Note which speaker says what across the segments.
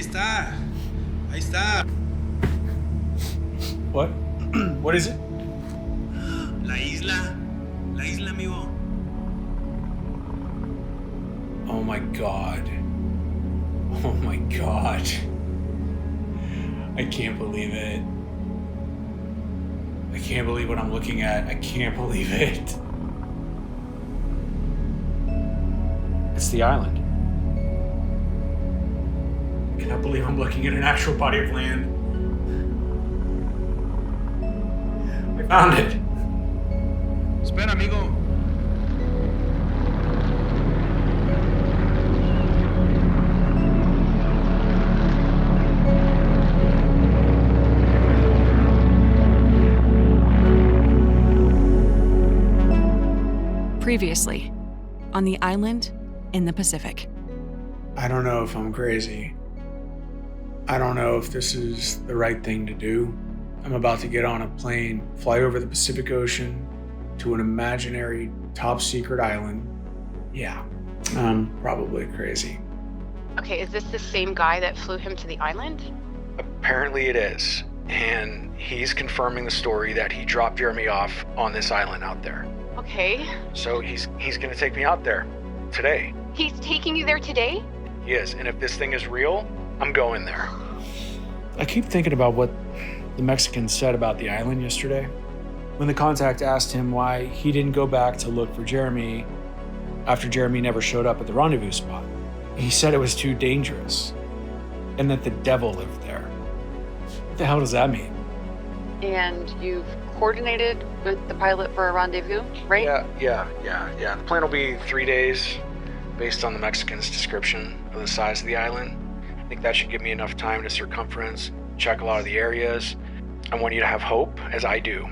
Speaker 1: está. Ahí está.
Speaker 2: What? What is it?
Speaker 1: La isla. La isla, amigo.
Speaker 2: Oh my god. Oh my god. I can't believe it. I can't believe what I'm looking at. I can't believe it. It's the island. I cannot believe I'm looking at an actual body of land. I found it.
Speaker 1: Espera, amigo.
Speaker 3: Previously, on the island in the Pacific.
Speaker 2: I don't know if I'm crazy. I don't know if this is the right thing to do. I'm about to get on a plane, fly over the Pacific Ocean to an imaginary top secret island. Yeah, I'm probably crazy.
Speaker 4: Okay, is this the same guy that flew him to the island?
Speaker 5: Apparently it is. And he's confirming the story that he dropped Jeremy off on this island out there.
Speaker 4: Okay.
Speaker 5: So he's gonna take me out there today.
Speaker 4: He's taking you there today?
Speaker 5: He is, and if this thing is real, I'm going there.
Speaker 2: I keep thinking about what the Mexican said about the island yesterday. When the contact asked him why he didn't go back to look for Jeremy after Jeremy never showed up at the rendezvous spot. He said it was too dangerous and that the devil lived there. What the hell does that mean?
Speaker 4: And you've coordinated with the pilot for a rendezvous, right?
Speaker 5: Yeah. The plan will be 3 days based on the Mexican's description of the size of the island. I think that should give me enough time to circumference, check a lot of the areas. I want you to have hope, as I do,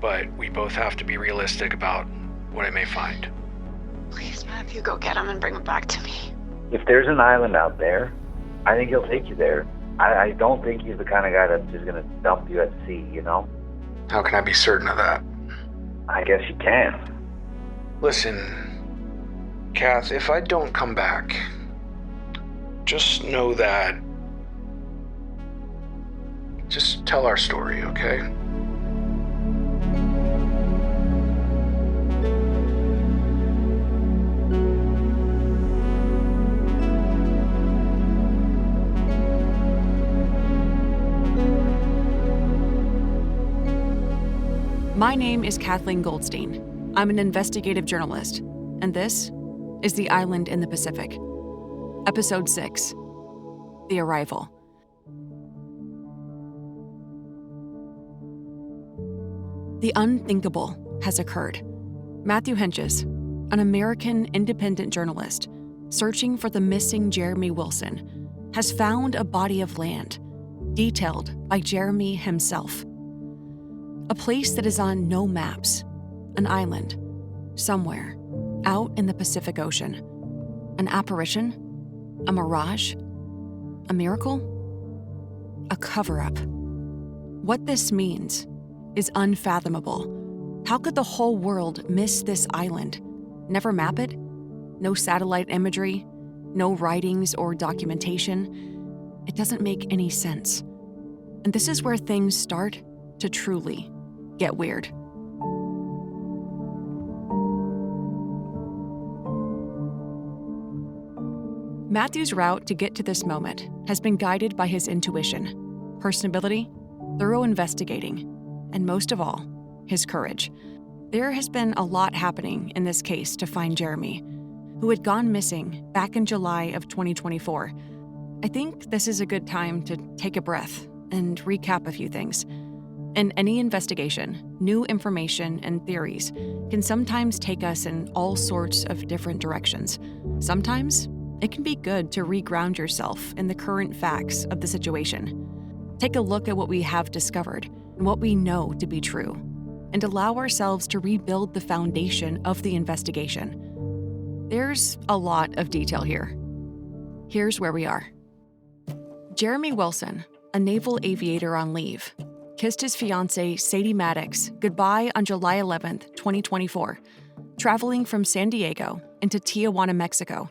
Speaker 5: but we both have to be realistic about what I may find.
Speaker 4: Please, Matthew, go get him and bring him back to me.
Speaker 6: If there's an island out there, I think he'll take you there. I don't think he's the kind of guy that's just going to dump you at sea, you know?
Speaker 5: How can I be certain of that?
Speaker 6: I guess you can.
Speaker 5: Listen, Kath, if I don't come back, just know that... Just tell our story, okay?
Speaker 3: My name is Kathleen Goldstein. I'm an investigative journalist, and this is The Island in the Pacific. Episode 6, The Arrival. The unthinkable has occurred. Matthew Henches, an American independent journalist searching for the missing Jeremy Wilson, has found a body of land detailed by Jeremy himself. A place that is on no maps, an island, somewhere, out in the Pacific Ocean. An apparition? A mirage? A miracle? A cover-up. What this means is unfathomable. How could the whole world miss this island? Never map it? No satellite imagery? No writings or documentation? It doesn't make any sense. And this is where things start to truly get weird. Matthew's route to get to this moment has been guided by his intuition, personability, thorough investigating, and most of all, his courage. There has been a lot happening in this case to find Jeremy, who had gone missing back in July of 2024. I think this is a good time to take a breath and recap a few things. In any investigation, new information and theories can sometimes take us in all sorts of different directions. Sometimes it can be good to reground yourself in the current facts of the situation. Take a look at what we have discovered and what we know to be true, and allow ourselves to rebuild the foundation of the investigation. There's a lot of detail here. Here's where we are. Jeremy Wilson, a naval aviator on leave, kissed his fiancée, Sadie Maddox, goodbye on July 11th, 2024, traveling from San Diego into Tijuana, Mexico,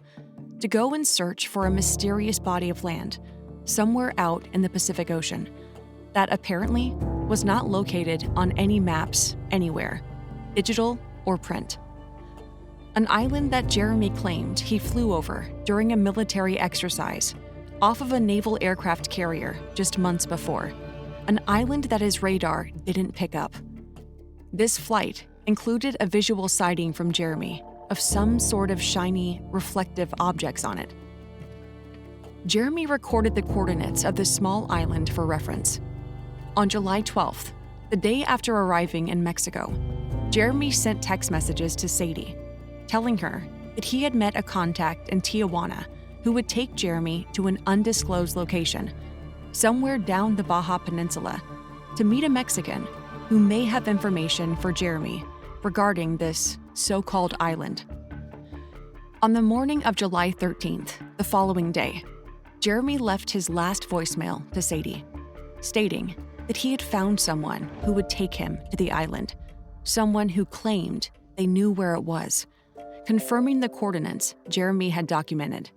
Speaker 3: to go and search for a mysterious body of land somewhere out in the Pacific Ocean that apparently was not located on any maps anywhere, digital or print. An island that Jeremy claimed he flew over during a military exercise off of a naval aircraft carrier just months before, an island that his radar didn't pick up. This flight included a visual sighting from Jeremy of some sort of shiny, reflective objects on it. Jeremy recorded the coordinates of this small island for reference. On July 12th, the day after arriving in Mexico, Jeremy sent text messages to Sadie, telling her that he had met a contact in Tijuana who would take Jeremy to an undisclosed location, somewhere down the Baja Peninsula, to meet a Mexican who may have information for Jeremy regarding this so-called island. On the morning of July 13th, the following day, Jeremy left his last voicemail to Sadie, stating that he had found someone who would take him to the island, someone who claimed they knew where it was, confirming the coordinates Jeremy had documented.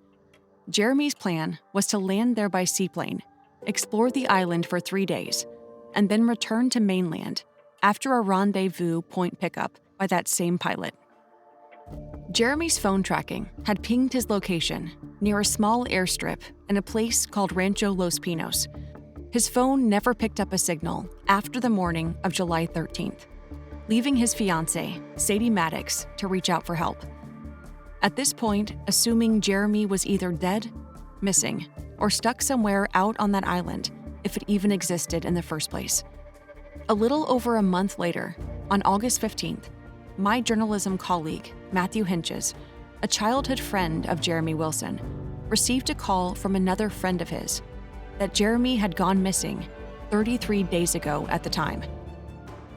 Speaker 3: Jeremy's plan was to land there by seaplane, explore the island for 3 days, and then return to mainland after a rendezvous point pickup by that same pilot. Jeremy's phone tracking had pinged his location near a small airstrip in a place called Rancho Los Pinos. His phone never picked up a signal after the morning of July 13th, leaving his fiancée, Sadie Maddox, to reach out for help. At this point, assuming Jeremy was either dead, missing, or stuck somewhere out on that island, if it even existed in the first place. A little over a month later, on August 15th, my journalism colleague, Matthew Hinches, a childhood friend of Jeremy Wilson, received a call from another friend of his that Jeremy had gone missing 33 days ago at the time.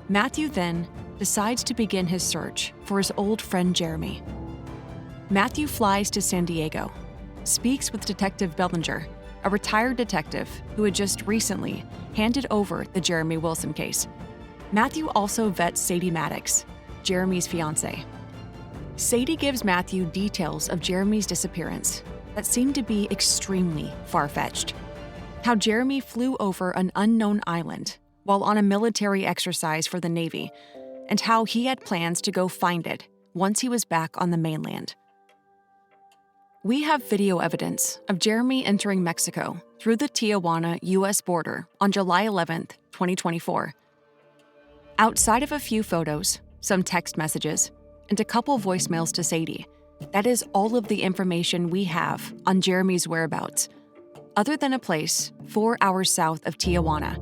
Speaker 3: Matthew then decides to begin his search for his old friend Jeremy. Matthew flies to San Diego, speaks with Detective Bellinger, a retired detective who had just recently handed over the Jeremy Wilson case. Matthew also vets Sadie Maddox, Jeremy's fiancée. Sadie gives Matthew details of Jeremy's disappearance that seem to be extremely far-fetched. How Jeremy flew over an unknown island while on a military exercise for the Navy, and how he had plans to go find it once he was back on the mainland. We have video evidence of Jeremy entering Mexico through the Tijuana, U.S. border on July 11th, 2024. Outside of a few photos, some text messages, and a couple voicemails to Sadie, that is all of the information we have on Jeremy's whereabouts, other than a place 4 hours south of Tijuana,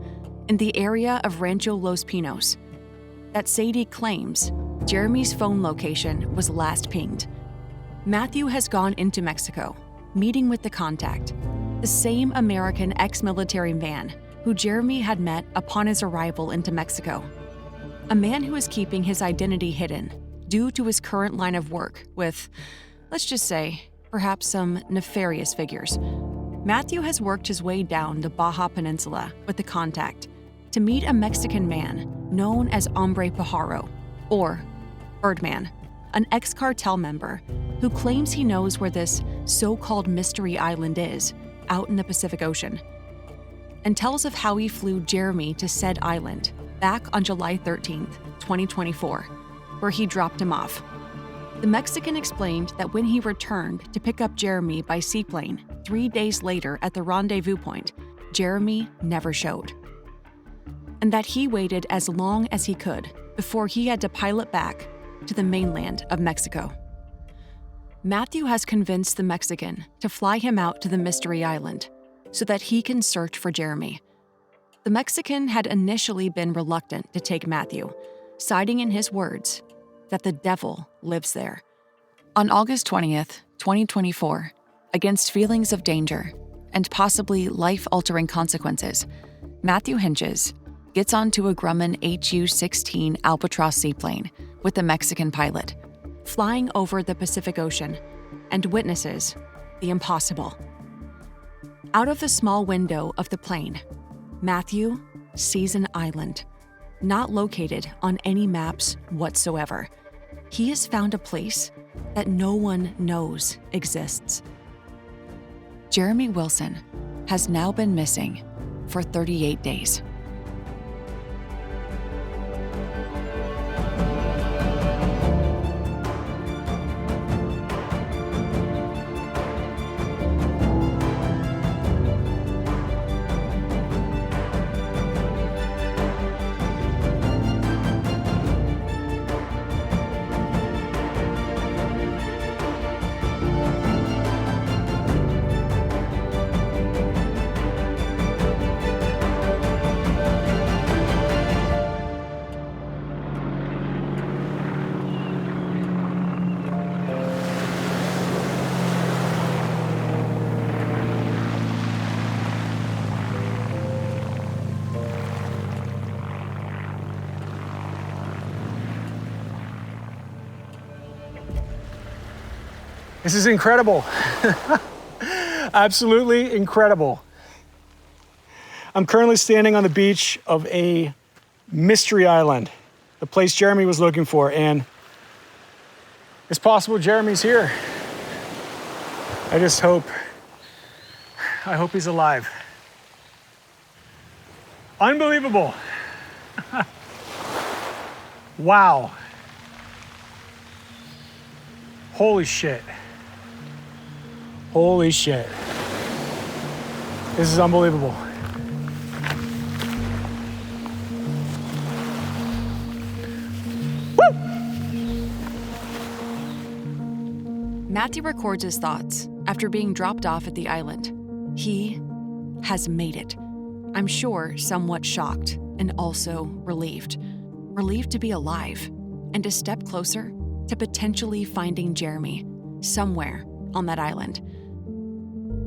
Speaker 3: in the area of Rancho Los Pinos, that Sadie claims Jeremy's phone location was last pinged. Matthew has gone into Mexico, meeting with the contact, the same American ex-military man who Jeremy had met upon his arrival into Mexico. A man who is keeping his identity hidden due to his current line of work with, let's just say, perhaps some nefarious figures. Matthew has worked his way down the Baja Peninsula with the contact to meet a Mexican man known as Hombre Pajaro, or Birdman, an ex-cartel member who claims he knows where this so-called mystery island is, out in the Pacific Ocean, and tells of how he flew Jeremy to said island back on July 13th, 2024, where he dropped him off. The Mexican explained that when he returned to pick up Jeremy by seaplane 3 days later at the rendezvous point, Jeremy never showed, and that he waited as long as he could before he had to pilot back to the mainland of Mexico. Matthew has convinced the Mexican to fly him out to the mystery island so that he can search for Jeremy. The Mexican had initially been reluctant to take Matthew, citing in his words that the devil lives there. On August 20th, 2024, against feelings of danger and possibly life-altering consequences, Matthew Hinches gets onto a Grumman HU-16 Albatross seaplane with a Mexican pilot, flying over the Pacific Ocean, and witnesses the impossible. Out of the small window of the plane, Matthew sees an island, not located on any maps whatsoever. He has found a place that no one knows exists. Jeremy Wilson has now been missing for 38 days.
Speaker 2: This is incredible. Absolutely incredible. I'm currently standing on the beach of a mystery island, the place Jeremy was looking for, and it's possible Jeremy's here. I hope he's alive. Unbelievable. Wow. Holy shit. Holy shit. This is unbelievable. Woo!
Speaker 3: Matthew records his thoughts after being dropped off at the island. He has made it. I'm sure somewhat shocked and also relieved. Relieved to be alive and a step closer to potentially finding Jeremy somewhere on that island.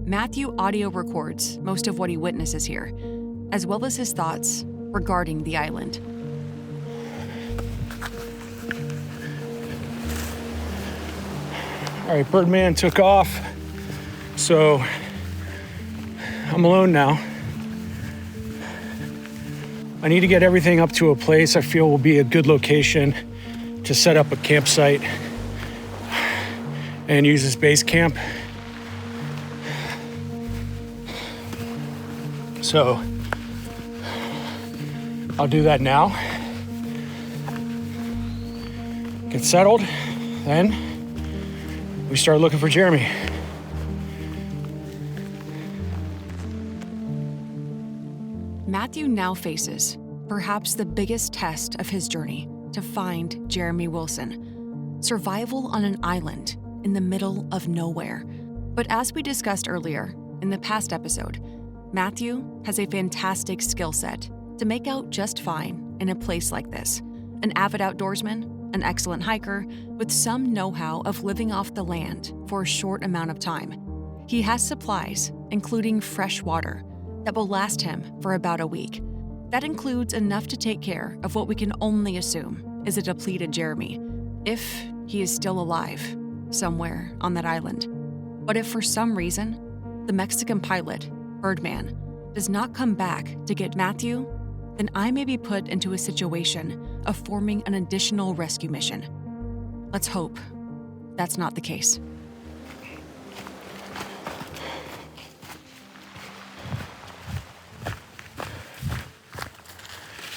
Speaker 3: Matthew audio records most of what he witnesses here, as well as his thoughts regarding the island.
Speaker 2: All right, Birdman took off, so I'm alone now. I need to get everything up to a place I feel will be a good location to set up a campsite and use as base camp. So I'll do that now. Get settled, then we start looking for Jeremy.
Speaker 3: Matthew now faces perhaps the biggest test of his journey to find Jeremy Wilson: survival on an island in the middle of nowhere. But as we discussed earlier in the past episode, Matthew has a fantastic skill set to make out just fine in a place like this. An avid outdoorsman, an excellent hiker, with some know-how of living off the land for a short amount of time. He has supplies, including fresh water, that will last him for about a week. That includes enough to take care of what we can only assume is a depleted Jeremy, if he is still alive somewhere on that island. But if for some reason the Mexican pilot, Birdman, does not come back to get Matthew, then I may be put into a situation of forming an additional rescue mission. Let's hope that's not the case.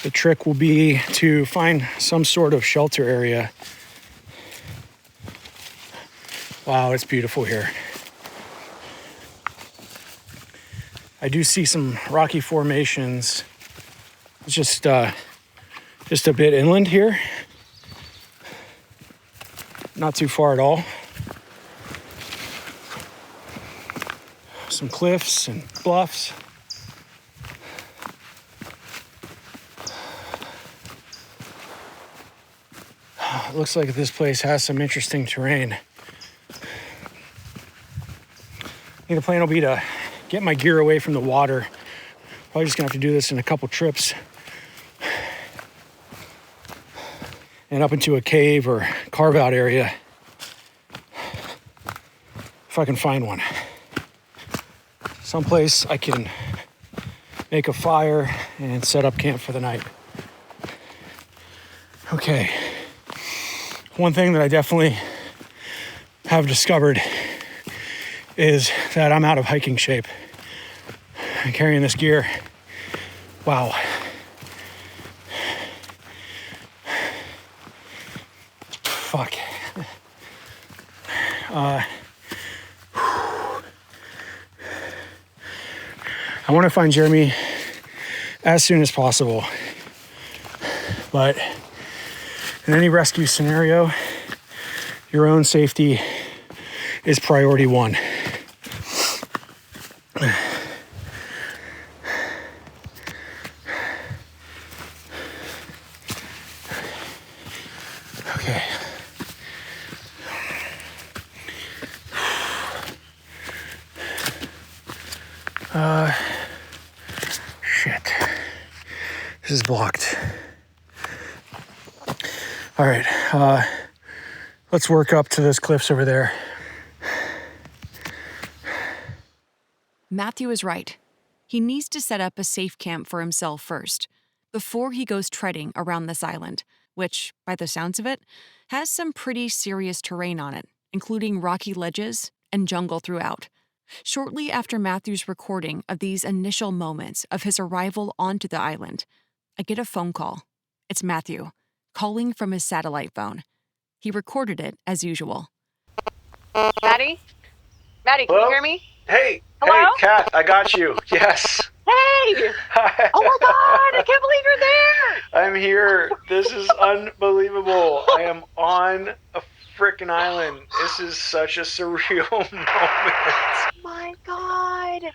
Speaker 2: The trick will be to find some sort of shelter area. Wow, it's beautiful here. I do see some rocky formations. It's just a bit inland here. Not too far at all. Some cliffs and bluffs. It looks like this place has some interesting terrain. I think the plan will be to get my gear away from the water. Probably just gonna have to do this in a couple trips. And up into a cave or carve out area. If I can find one. Someplace I can make a fire and set up camp for the night. Okay. One thing that I definitely have discovered is that I'm out of hiking shape. carrying this gear. Wow. Fuck. I want to find Jeremy as soon as possible. But in any rescue scenario, your own safety is priority one. Okay. Shit. This is blocked. All right, let's work up to those cliffs over there.
Speaker 3: Matthew is right. He needs to set up a safe camp for himself first, before he goes treading around this island, which, by the sounds of it, has some pretty serious terrain on it, including rocky ledges and jungle throughout. Shortly after Matthew's recording of these initial moments of his arrival onto the island, I get a phone call. It's Matthew, calling from his satellite phone. He recorded it as usual.
Speaker 4: Maddie? Maddie, can
Speaker 5: Hello?
Speaker 4: you hear me?
Speaker 5: Hey,
Speaker 4: Hello?
Speaker 5: hey, Kath, I got you. Yes.
Speaker 4: Hey! Oh my god, I can't believe you're there!
Speaker 5: I'm here. This is unbelievable. I am on a frickin' island. This is such a surreal moment.
Speaker 4: Oh my god.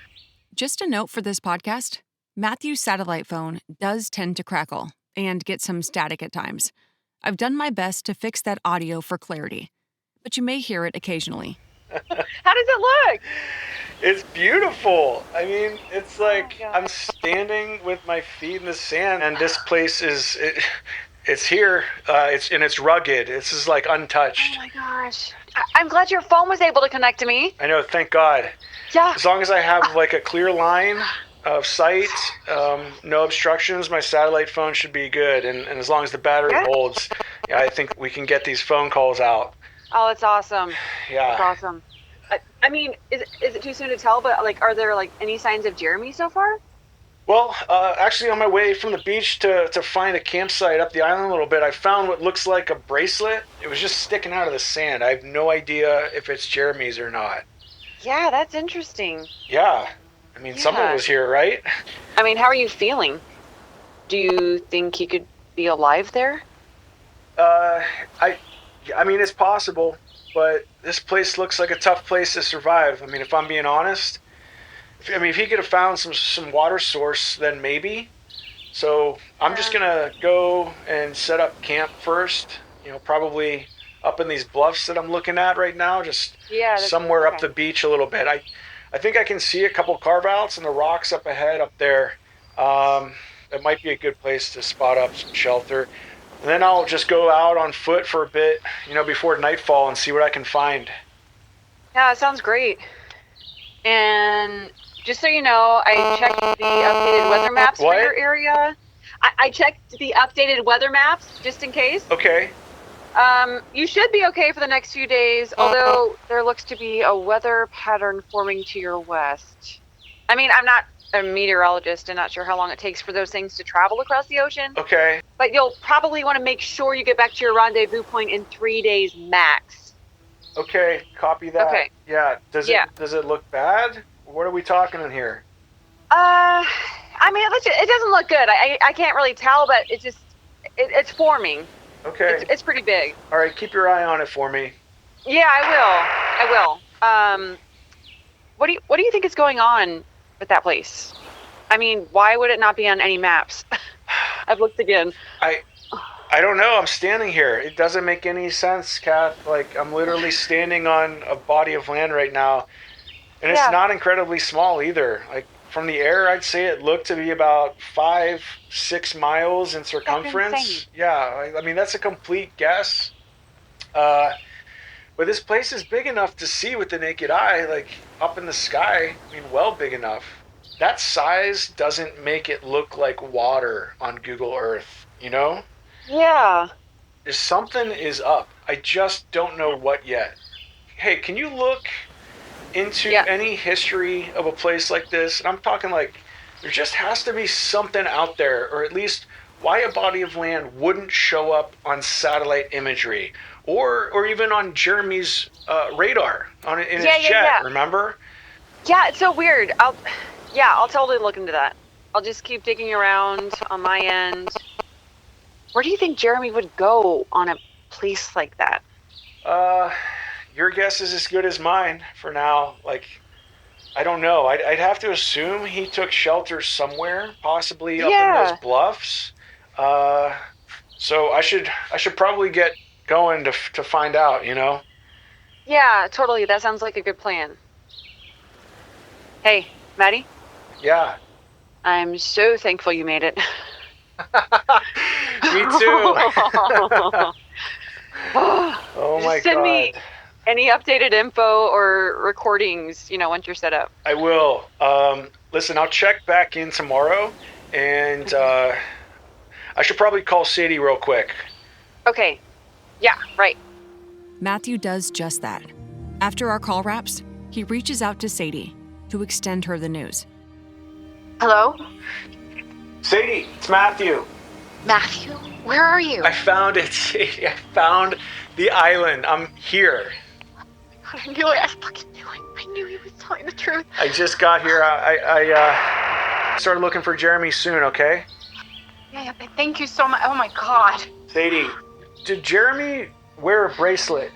Speaker 3: Just a note for this podcast, Matthew's satellite phone does tend to crackle and get some static at times. I've done my best to fix that audio for clarity, but you may hear it occasionally.
Speaker 4: How does it look?
Speaker 5: It's beautiful. I mean, it's like
Speaker 4: God.
Speaker 5: I'm standing with my feet in the sand, and this place it's here. It's rugged. This is like untouched.
Speaker 4: Oh my gosh. I'm glad your phone was able to connect to me.
Speaker 5: I know. Thank God.
Speaker 4: Yeah.
Speaker 5: As long as I have like a clear line of sight, no obstructions, my satellite phone should be good. And as long as the battery holds, yeah, I think we can get these phone calls out.
Speaker 4: Oh, it's awesome.
Speaker 5: Yeah.
Speaker 4: It's awesome. I mean, is it too soon to tell, but like, are there like any signs of Jeremy so far?
Speaker 5: Well, actually on my way from the beach to find a campsite up the island a little bit, I found what looks like a bracelet. It was just sticking out of the sand. I have no idea if it's Jeremy's or not.
Speaker 4: Yeah, that's interesting.
Speaker 5: Yeah. I mean, someone was here, right?
Speaker 4: I mean, how are you feeling? Do you think he could be alive there?
Speaker 5: I mean, it's possible, but this place looks like a tough place to survive. I mean, if I'm being honest, if he could have found some water source, then maybe. So I'm just gonna go and set up camp first. You know, probably up in these bluffs that I'm looking at right now, just somewhere up the beach a little bit. I think I can see a couple carve-outs in the rocks up ahead up there. It might be a good place to spot up some shelter. And then I'll just go out on foot for a bit, before nightfall and see what I can find.
Speaker 4: Yeah, it sounds great. And just so you know, I checked the updated weather maps for your area. I checked the updated weather maps just in case.
Speaker 5: Okay.
Speaker 4: You should be okay for the next few days, although there looks to be a weather pattern forming to your west. I mean, I'm not a meteorologist and not sure how long it takes for those things to travel across the ocean.
Speaker 5: Okay.
Speaker 4: But you'll probably want to make sure you get back to your rendezvous point in 3 days max.
Speaker 5: Okay, copy that.
Speaker 4: Okay.
Speaker 5: Yeah. Does it look bad? What are we talking in here?
Speaker 4: I mean, it doesn't look good. I can't really tell, but it's forming.
Speaker 5: Okay.
Speaker 4: It's pretty big.
Speaker 5: All right, keep your eye on it for me.
Speaker 4: Yeah, I will. What do you think is going on with that place? I mean, why would it not be on any maps? I've looked again.
Speaker 5: I don't know. I'm standing here. It doesn't make any sense, Kath. Like, I'm literally standing on a body of land right now. And it's not incredibly small either. Like, from the air, I'd say it looked to be about 5-6 miles in circumference.
Speaker 4: That's insane.
Speaker 5: Yeah, I mean, that's a complete guess. But this place is big enough to see with the naked eye, like up in the sky. I mean, well big enough. That size doesn't make it look like water on Google Earth, you know?
Speaker 4: Yeah.
Speaker 5: Something is up. I just don't know what yet. Hey, can you look into
Speaker 4: Yeah.
Speaker 5: any history of a place like this? And I'm talking like, there just has to be something out there, or at least why a body of land wouldn't show up on satellite imagery, or even on Jeremy's radar in his jet.
Speaker 4: Yeah.
Speaker 5: Remember?
Speaker 4: Yeah, it's so weird. I'll totally look into that. I'll just keep digging around on my end. Where do you think Jeremy would go on a place like that?
Speaker 5: Your guess is as good as mine for now. Like, I don't know. I'd have to assume he took shelter somewhere, possibly up in those bluffs. So I should probably get going to find out, you know?
Speaker 4: Yeah, totally. That sounds like a good plan. Hey, Maddie?
Speaker 5: Yeah.
Speaker 4: I'm so thankful you made it.
Speaker 5: Me too. Oh my God.
Speaker 4: Send me any updated info or recordings, once you're set up.
Speaker 5: I will. Listen, I'll check back in tomorrow, and I should probably call Sadie real quick.
Speaker 4: Okay. Yeah, right.
Speaker 3: Matthew does just that. After our call wraps, he reaches out to Sadie to extend her the news.
Speaker 7: Hello?
Speaker 5: Sadie, it's Matthew.
Speaker 7: Matthew? Where are you?
Speaker 5: I found it, Sadie. I found the island. I'm here.
Speaker 7: I knew it. I fucking knew it. I knew he was telling the truth.
Speaker 5: I just got here. I started looking for Jeremy soon, okay?
Speaker 7: Yeah, thank you so much. Oh my God.
Speaker 5: Sadie, did Jeremy wear a bracelet?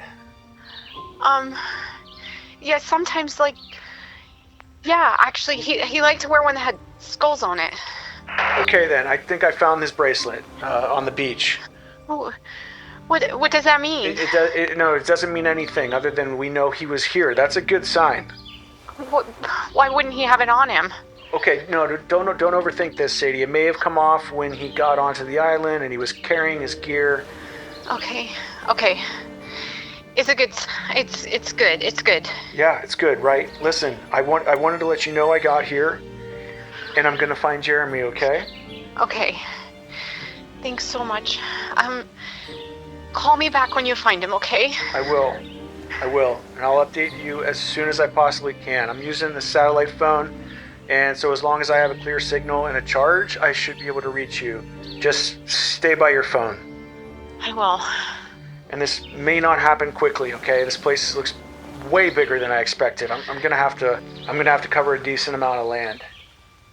Speaker 7: Yeah, sometimes, yeah, actually, he liked to wear one that had skulls on it.
Speaker 5: Okay, then. I think I found this bracelet on the beach.
Speaker 7: Oh, what does that mean?
Speaker 5: It doesn't mean anything other than we know he was here. That's a good sign.
Speaker 7: Why wouldn't he have it on him?
Speaker 5: Okay, no, don't overthink this, Sadie. It may have come off when he got onto the island and he was carrying his gear.
Speaker 7: Okay. It's good. It's good.
Speaker 5: Yeah, it's good, right? Listen, I wanted to let you know I got here, and I'm gonna find Jeremy, okay?
Speaker 7: Okay. Thanks so much. Call me back when you find him, okay?
Speaker 5: I will, and I'll update you as soon as I possibly can. I'm using the satellite phone, and so as long as I have a clear signal and a charge, I should be able to reach you. Just stay by your phone.
Speaker 7: I will.
Speaker 5: And this may not happen quickly, okay? This place looks way bigger than I expected. I'm gonna have to cover a decent amount of land.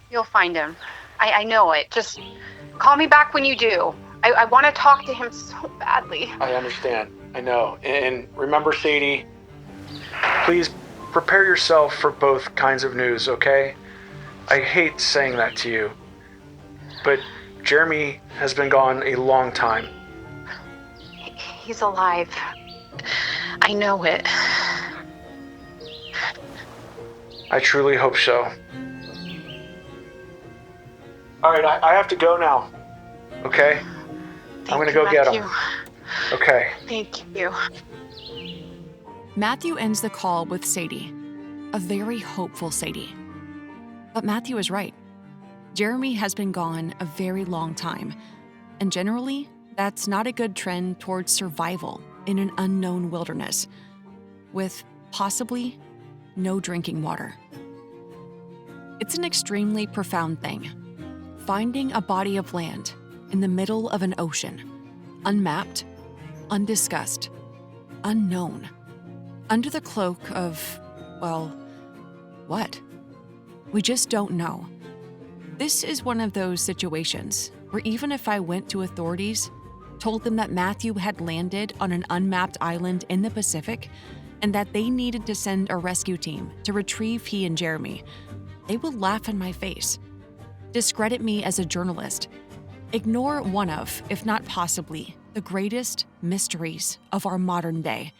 Speaker 7: You'll find him. I know it. Just call me back when you do. I want to talk to him so badly.
Speaker 5: I understand. I know. And remember, Sadie, please prepare yourself for both kinds of news, okay? I hate saying that to you, but Jeremy has been gone a long time.
Speaker 7: He's alive. I know it.
Speaker 5: I truly hope so. All right, I have to go now. Okay? I'm going to go get him. Okay.
Speaker 7: Thank you.
Speaker 3: Matthew ends the call with Sadie, a very hopeful Sadie. But Matthew is right. Jeremy has been gone a very long time, and generally, that's not a good trend towards survival in an unknown wilderness, with possibly no drinking water. It's an extremely profound thing. Finding a body of land in the middle of an ocean, unmapped, undiscussed, unknown, under the cloak of, well, what? We just don't know. This is one of those situations where even if I went to authorities, told them that Matthew had landed on an unmapped island in the Pacific and that they needed to send a rescue team to retrieve he and Jeremy, they would laugh in my face, discredit me as a journalist, ignore one of, if not possibly, the greatest mysteries of our modern day.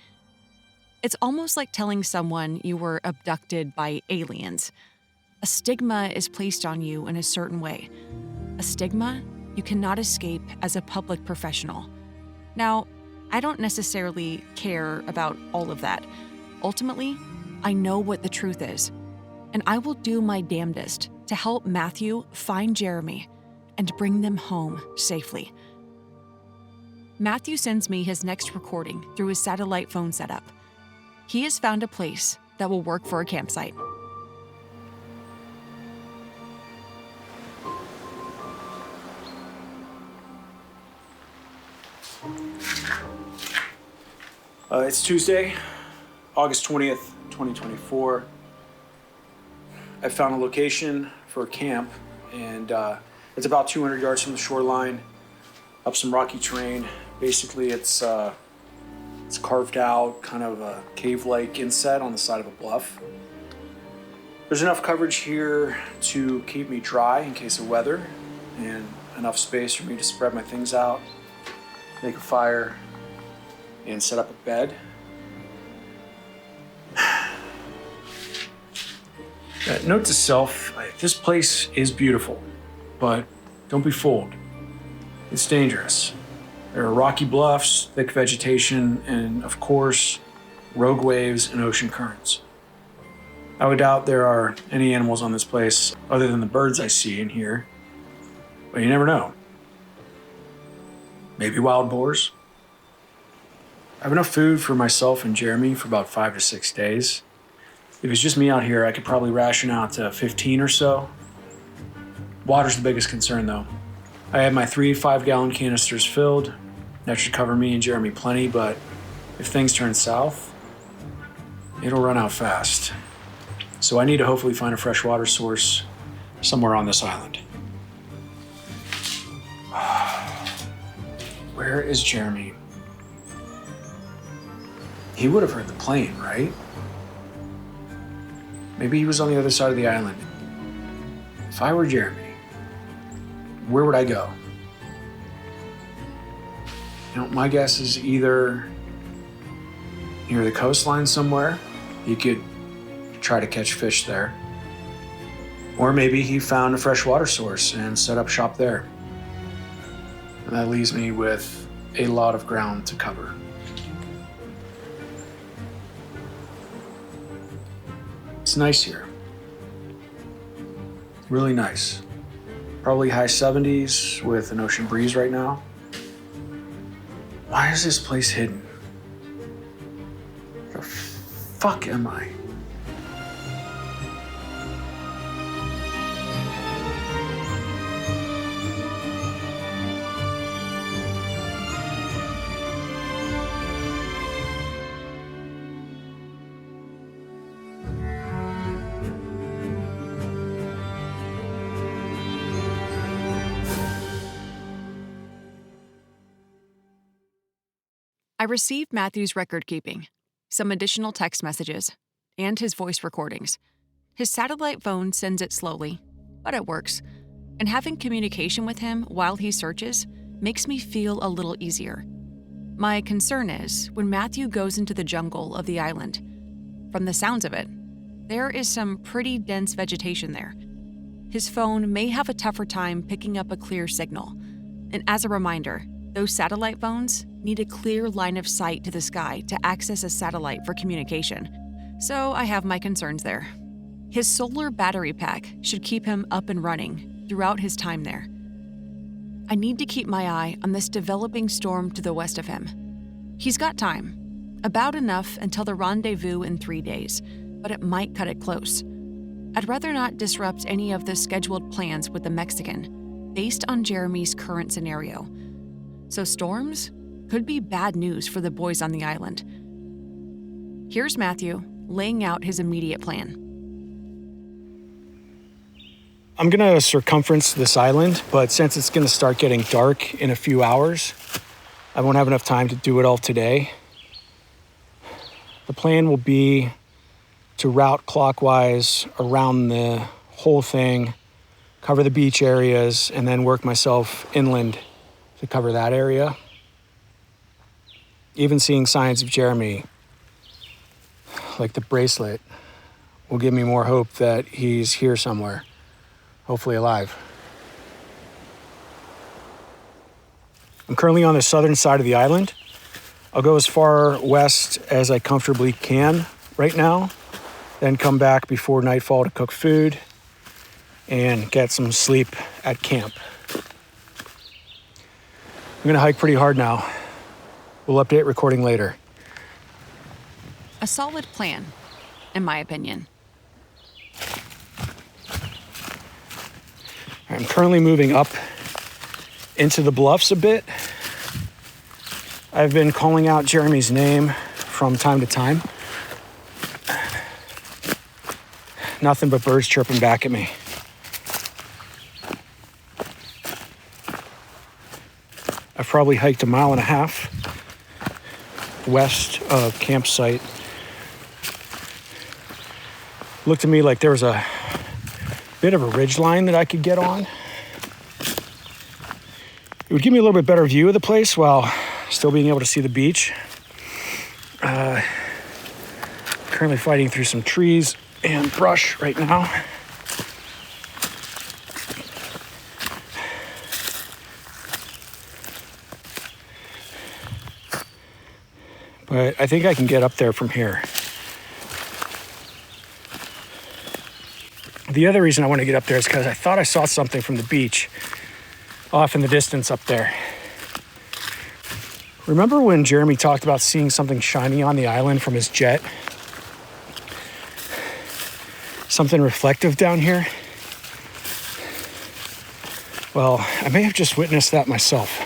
Speaker 3: It's almost like telling someone you were abducted by aliens. A stigma is placed on you in a certain way. A stigma you cannot escape as a public professional. Now, I don't necessarily care about all of that. Ultimately, I know what the truth is, and I will do my damnedest to help Matthew find Jeremy and bring them home safely. Matthew sends me his next recording through his satellite phone setup. He has found a place that will work for a campsite.
Speaker 2: It's Tuesday, August 20th, 2024. I found a location for a camp, and it's about 200 yards from the shoreline, up some rocky terrain. Basically, it's carved out, kind of a cave-like inset on the side of a bluff. There's enough coverage here to keep me dry in case of weather, and enough space for me to spread my things out, make a fire, and set up a bed. Note to self, this place is beautiful, but don't be fooled. It's dangerous. There are rocky bluffs, thick vegetation, and of course, rogue waves and ocean currents. I would doubt there are any animals on this place other than the birds I see and hear, but you never know. Maybe wild boars. I have enough food for myself and Jeremy for about 5 to 6 days. If it was just me out here, I could probably ration out to 15 or so. Water's the biggest concern, though. I have my 3 5-gallon canisters filled. That should cover me and Jeremy plenty, but if things turn south, it'll run out fast. So I need to hopefully find a fresh water source somewhere on this island. Where is Jeremy? He would have heard the plane, right? Maybe he was on the other side of the island. If I were Jeremy, where would I go? You know, my guess is either near the coastline somewhere. He could try to catch fish there. Or maybe he found a fresh water source and set up shop there. And that leaves me with a lot of ground to cover. It's nice here. Really nice. Probably high 70s with an ocean breeze right now. Why is this place hidden? Where the fuck am I?
Speaker 3: I received Matthew's record keeping, some additional text messages, and his voice recordings. His satellite phone sends it slowly, but it works. And having communication with him while he searches makes me feel a little easier. My concern is when Matthew goes into the jungle of the island. From the sounds of it, there is some pretty dense vegetation there. His phone may have a tougher time picking up a clear signal. And as a reminder, those satellite phones need a clear line of sight to the sky to access a satellite for communication. So I have my concerns there. His solar battery pack should keep him up and running throughout his time there. I need to keep my eye on this developing storm to the west of him. He's got time, about enough until the rendezvous in 3 days, but it might cut it close. I'd rather not disrupt any of the scheduled plans with the Mexican, based on Jeremy's current scenario. So storms could be bad news for the boys on the island. Here's Matthew laying out his immediate plan.
Speaker 2: I'm gonna circumference this island, but since it's gonna start getting dark in a few hours, I won't have enough time to do it all today. The plan will be to route clockwise around the whole thing, cover the beach areas, and then work myself inland to cover that area. Even seeing signs of Jeremy, like the bracelet, will give me more hope that he's here somewhere, hopefully alive. I'm currently on the southern side of the island. I'll go as far west as I comfortably can right now, then come back before nightfall to cook food and get some sleep at camp. I'm gonna hike pretty hard now. We'll update recording later.
Speaker 3: A solid plan, in my opinion.
Speaker 2: I'm currently moving up into the bluffs a bit. I've been calling out Jeremy's name from time to time. Nothing but birds chirping back at me. I've probably hiked 1.5 miles west of campsite. Looked to me like there was a bit of a ridge line that I could get on. It would give me a little bit better view of the place while still being able to see the beach. Currently fighting through some trees and brush right now. But I think I can get up there from here. The other reason I want to get up there is because I thought I saw something from the beach off in the distance up there. Remember when Jeremy talked about seeing something shiny on the island from his jet? Something reflective down here? Well, I may have just witnessed that myself.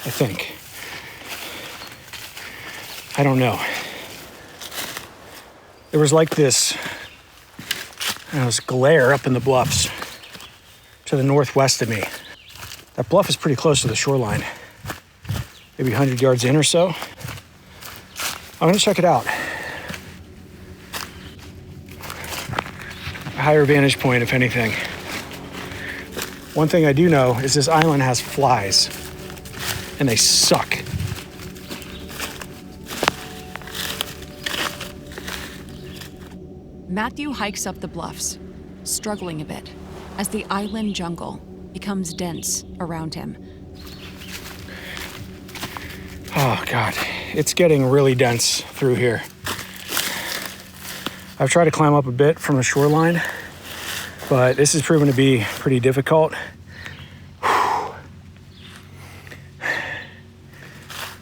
Speaker 2: I think. I don't know. There was like this glare up in the bluffs to the northwest of me. That bluff is pretty close to the shoreline, maybe 100 yards in or so. I'm gonna check it out. A higher vantage point, if anything. One thing I do know is this island has flies, and they suck.
Speaker 3: Matthew hikes up the bluffs, struggling a bit, as the island jungle becomes dense around him.
Speaker 2: Oh God, it's getting really dense through here. I've tried to climb up a bit from the shoreline, but this has proven to be pretty difficult.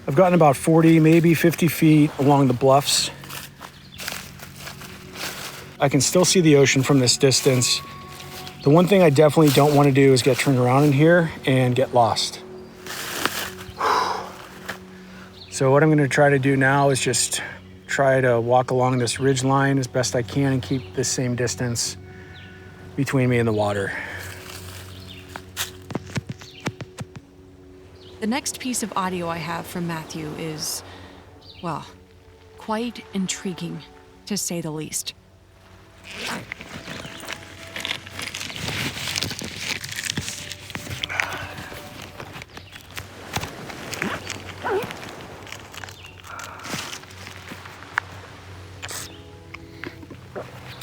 Speaker 2: I've gotten about 40, maybe 50 feet along the bluffs. I can still see the ocean from this distance. The one thing I definitely don't want to do is get turned around in here and get lost. So what I'm going to try to do now is just try to walk along this ridge line as best I can and keep the same distance between me and the water.
Speaker 3: The next piece of audio I have from Matthew is, well, quite intriguing, to say the least.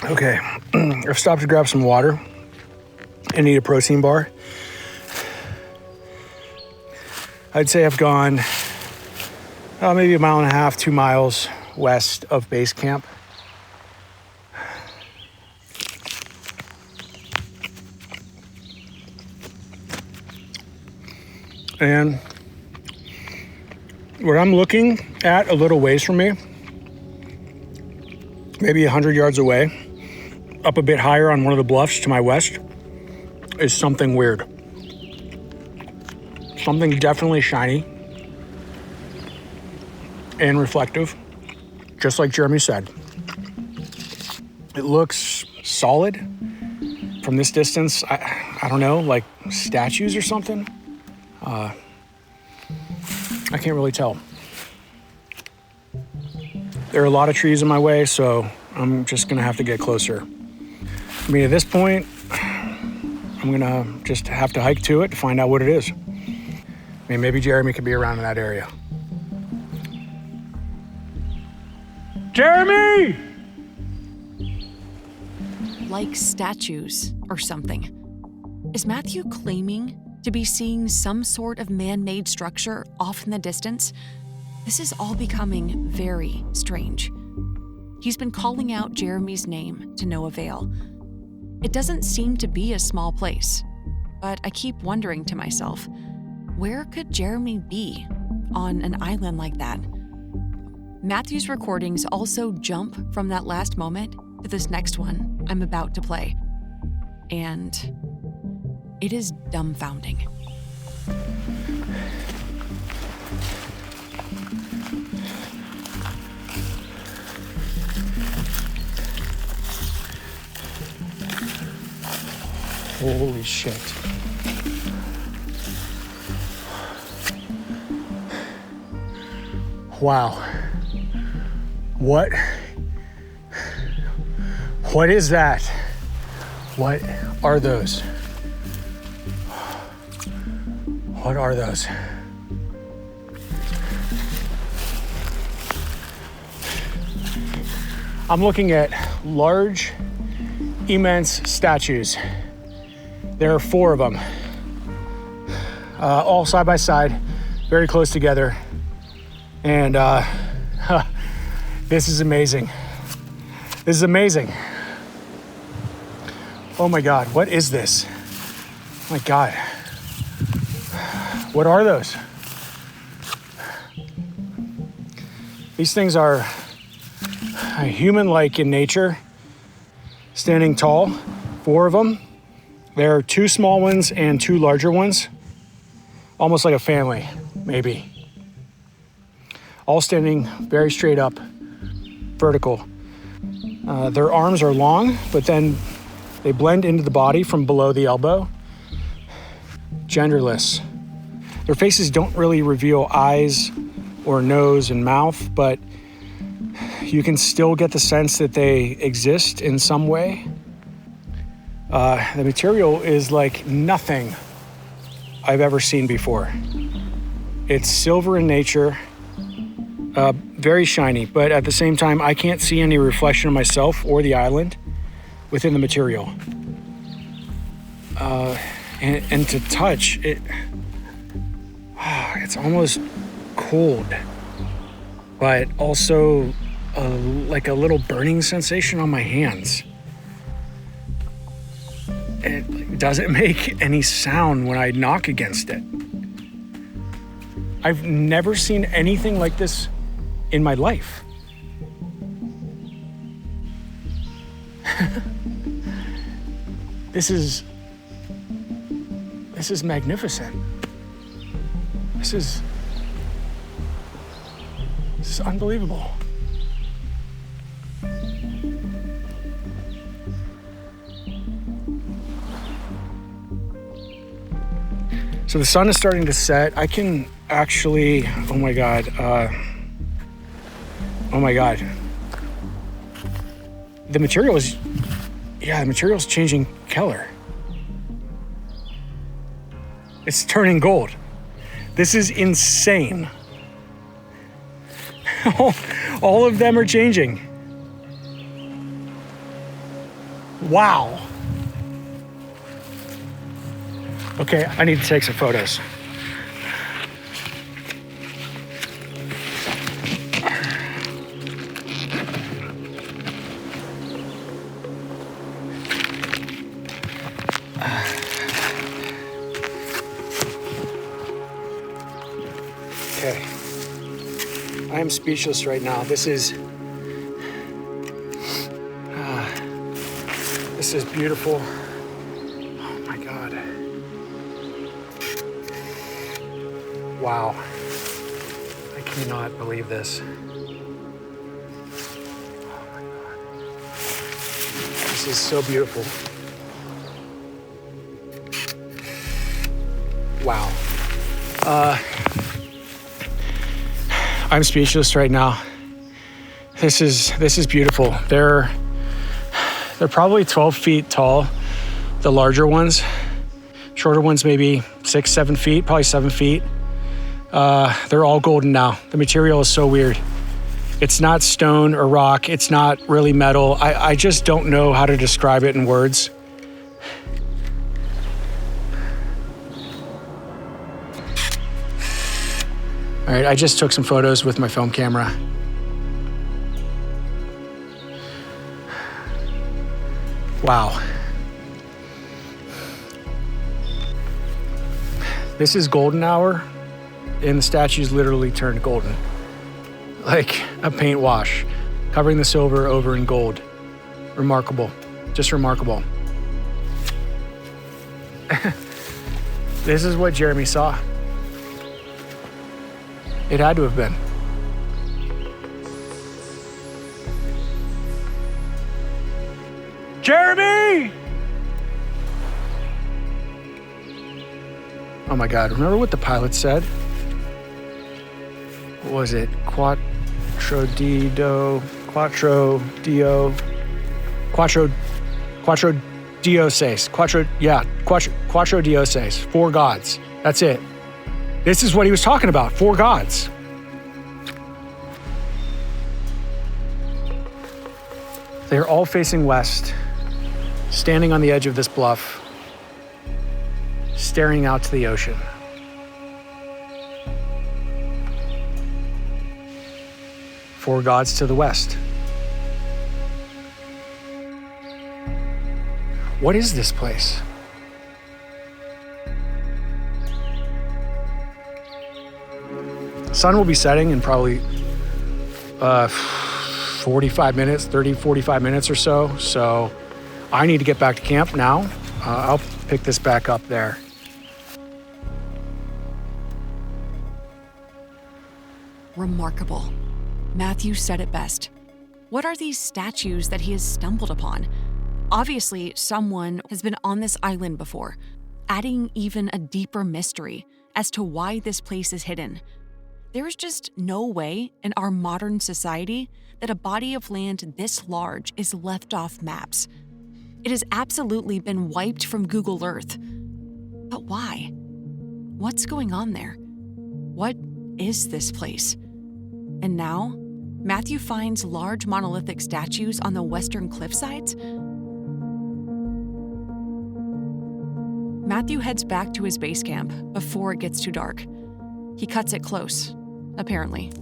Speaker 2: Okay, I've stopped to grab some water and eat a protein bar. I'd say I've gone maybe 1.5 miles, 2 miles west of base camp. And what I'm looking at a little ways from me, maybe 100 yards away, up a bit higher on one of the bluffs to my west, is something weird. Something definitely shiny and reflective, just like Jeremy said. It looks solid from this distance. I don't know, like statues or something. I can't really tell. There are a lot of trees in my way, so I'm just gonna have to get closer. I mean, at this point, I'm gonna just have to hike to it to find out what it is. I mean, maybe Jeremy could be around in that area. Jeremy!
Speaker 3: Like statues or something. Is Matthew claiming to be seeing some sort of man-made structure off in the distance? This is all becoming very strange. He's been calling out Jeremy's name to no avail. It doesn't seem to be a small place, but I keep wondering to myself, where could Jeremy be on an island like that? Matthew's recordings also jump from that last moment to this next one I'm about to play. And it is dumbfounding.
Speaker 2: Holy shit. Wow. What is that? What are those? What are those? I'm looking at large, immense statues. There are 4 of them, all side by side, very close together. And this is amazing. This is amazing. Oh my God, what is this? Oh my God. What are those? These things are human-like in nature, standing tall, 4 of them. There are 2 small ones and 2 larger ones, almost like a family, maybe. All standing very straight up, vertical. Their arms are long, but then they blend into the body from below the elbow. Genderless. Their faces don't really reveal eyes or nose and mouth, but you can still get the sense that they exist in some way. The material is like nothing I've ever seen before. It's silver in nature, very shiny, but at the same time, I can't see any reflection of myself or the island within the material. And to touch it, it's almost cold, but also like a little burning sensation on my hands. It doesn't make any sound when I knock against it. I've never seen anything like this in my life. This is magnificent. This is unbelievable. So the sun is starting to set. I can actually, oh my God. The material is changing color. It's turning gold. This is insane. All of them are changing. Wow. Okay, I need to take some photos. Okay. I am speechless right now. This is beautiful. Oh my God. Wow. I cannot believe this. Oh my God. This is so beautiful. Wow. I'm speechless right now. This is beautiful. They're probably 12 feet tall, the larger ones. Shorter ones maybe 6-7 feet, probably 7 feet. They're all golden now. The material is so weird. It's not stone or rock. It's not really metal. I just don't know how to describe it in words. All right, I just took some photos with my film camera. Wow. This is golden hour, and the statues literally turned golden. like a paint wash, covering the silver over in gold. Remarkable, just remarkable. This is what Jeremy saw. It had to have been. Jeremy! Oh my God, remember what the pilot said? What was it? Cuatro Dioses. Cuatro Dioses. 4 gods. That's it. This is what he was talking about. 4 gods. They're all facing west, standing on the edge of this bluff, staring out to the ocean. Four gods to the west. What is this place? Sun will be setting in probably 45 minutes, 30, 45 minutes or so. So I need to get back to camp now. I'll pick this back up there.
Speaker 3: Remarkable. Matthew said it best. What are these statues that he has stumbled upon? Obviously, someone has been on this island before, adding even a deeper mystery as to why this place is hidden. There is just no way in our modern society that a body of land this large is left off maps. It has absolutely been wiped from Google Earth. But why? What's going on there? What is this place? And now, Matthew finds large monolithic statues on the western cliffsides? Matthew heads back to his base camp before it gets too dark. He cuts it close, apparently.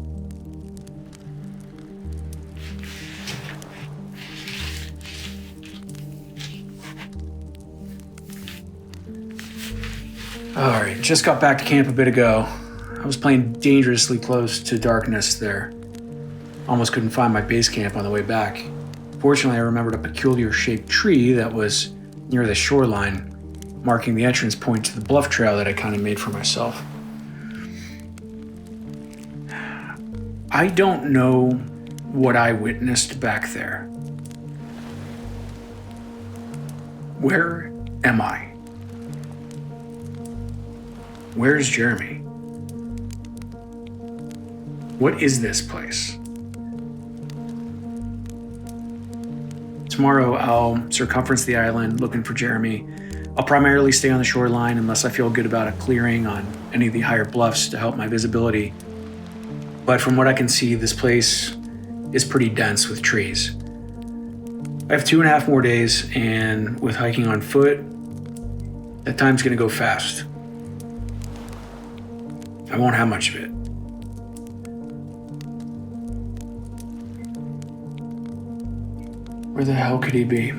Speaker 2: All right, just got back to camp a bit ago. I was playing dangerously close to darkness there. Almost couldn't find my base camp on the way back. Fortunately, I remembered a peculiar shaped tree that was near the shoreline, marking the entrance point to the bluff trail that I kind of made for myself. I don't know what I witnessed back there. Where am I? Where's Jeremy? What is this place? Tomorrow I'll circumference the island looking for Jeremy. I'll primarily stay on the shoreline unless I feel good about a clearing on any of the higher bluffs to help my visibility. But from what I can see, this place is pretty dense with trees. I have 2.5 more days, and with hiking on foot, that time's gonna go fast. I won't have much of it. Where the hell could he be?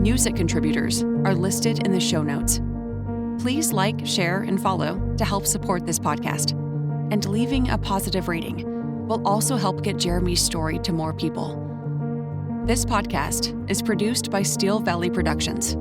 Speaker 3: Music contributors are listed in the show notes. Please like, share, and follow to help support this podcast. And leaving a positive rating will also help get Jeremy's story to more people. This podcast is produced by Steel Valley Productions